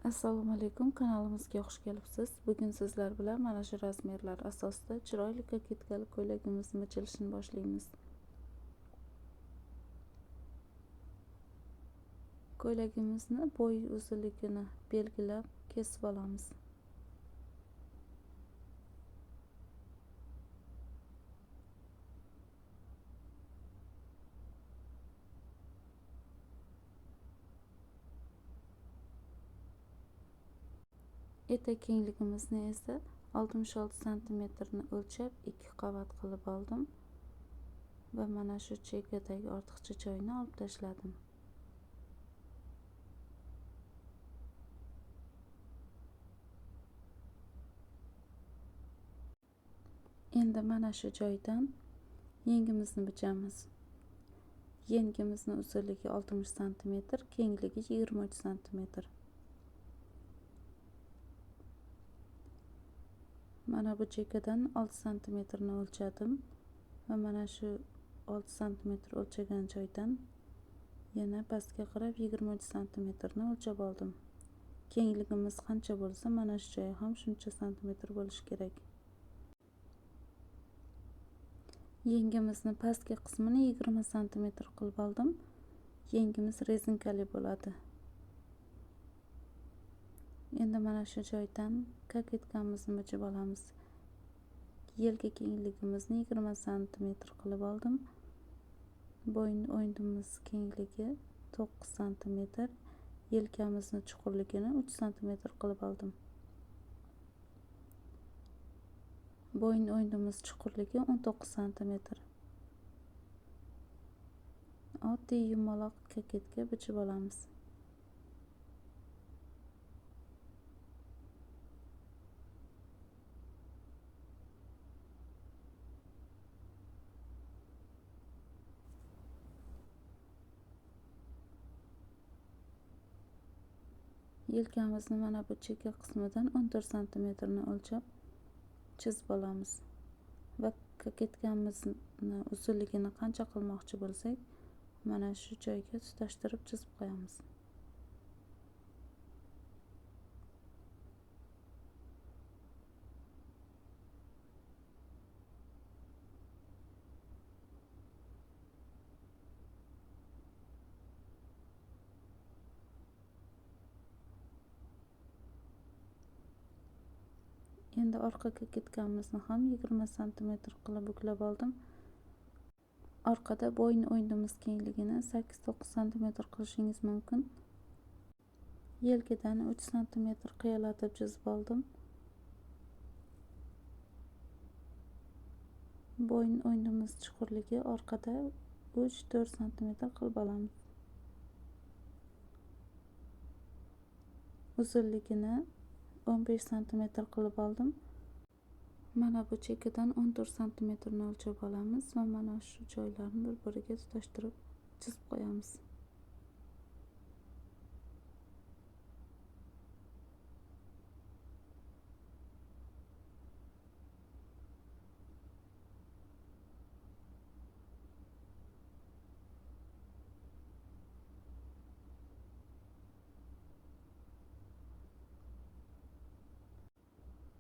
Assalomu alaykum, kanalimizga xush kelibsiz. Bugun sizlar bilan mana shu razmerlar asosida chiroyli koketkali ko'ylagimizni bichilishini boshlaymiz. Ko'ylagimizni bo'y uzunligini belgilab kesib olamiz. Etek kengligimizni esa 66 cm ni o'lchab 2 qavat qilib oldim va mana shu chekkadagi ortiqcha joyni olib tashladim. Endi mana shu joydan yengimizni bichamiz. Yengimizni uzunligi 60 cm, kengligi 23 cm. Mana bu chekkadan 6 cm ni o'lchadim va mana shu 6 cm o'lchagan joydan yana pastga qarab 23 cm ni o'lchab oldim. Kengligimiz qancha bo'lsa, mana shu joyi ham shuncha santimetr bo'lishi kerak. Yengimizni pastki qismini 20 cm qilib oldim. Yengimiz rezinkali bo'ladi. Endi mana shu joydan koketkamizni bichib olamiz. Yelka kengligimizni 20 cm qilib oldim. Bo'yin o'yinimiz kengligi 9 cm, yelkamizni chuqurligini 3 cm qilib oldim. Bo'yin o'yinimiz chuqurligi 19 cm. Oddiy yumaloq koketka bichib olamiz. Yelkamizni mana bu chekka qismidan 14 cm ni o'lchab chizib olamiz va koketkamizni uzunligini qancha qilmoqchi bo'lsak, mana shu joyga tutashtirib chizib qo'yamiz. Endi orqa koketkamizni ham 20 cm qilib buklab oldim. Orqada bo'yin o'yinimiz kengligini 8-9 cm qilishingiz mumkin. Yelkadan 3 cm qiyalatib chizib oldim. Bo'yin o'yinimiz chuqurligi orqada 3-4 cm qilib olamiz. Uzunligini 15 cm qilib oldim. Mana bu chekkadan 14 cm ni o'lchab olamiz va mana shu joylarni bir-biriga tutashtirib chizib qo'yamiz.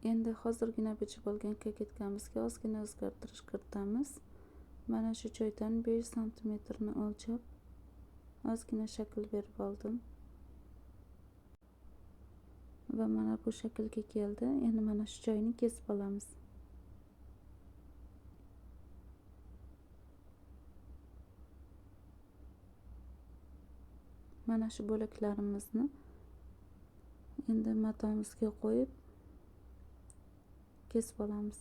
Endi hozirgina bichib olgan koketkamizga ozgina o'zgartirish kiritamiz. Mana shu joydan 5 cm ni o'lchab ozgina shakl berib oldim. Va mana bu shaklga keldi. Endi mana shu joyni kesib olamiz. Mana shu bo'laklarimizni endi matomizga qo'yib kesib olamiz.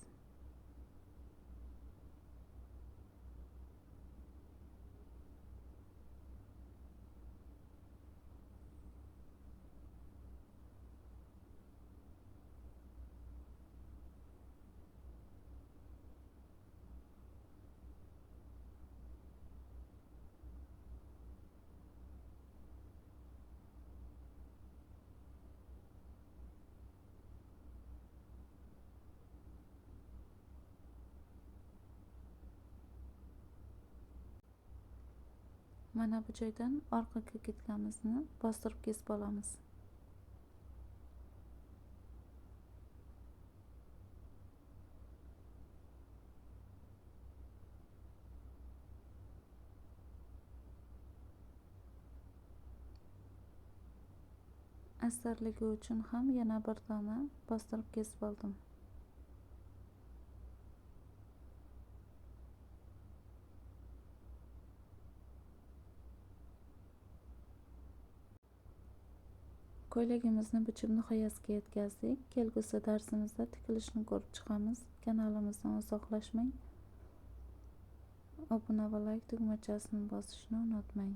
Mana bu joydan orqa koketkamizni bostirib kesib olamiz. astarligi uchun ham yana bir dona bostirib kesib oldim. Ko'ylagimizni bichib nihoyasiga yetkazdik. Kelgusi darsimizda tikilishni ko'rib chiqamiz. Kanalimizdan uzoqlashmang. Obuna va like tugmachasini bosishni unutmang.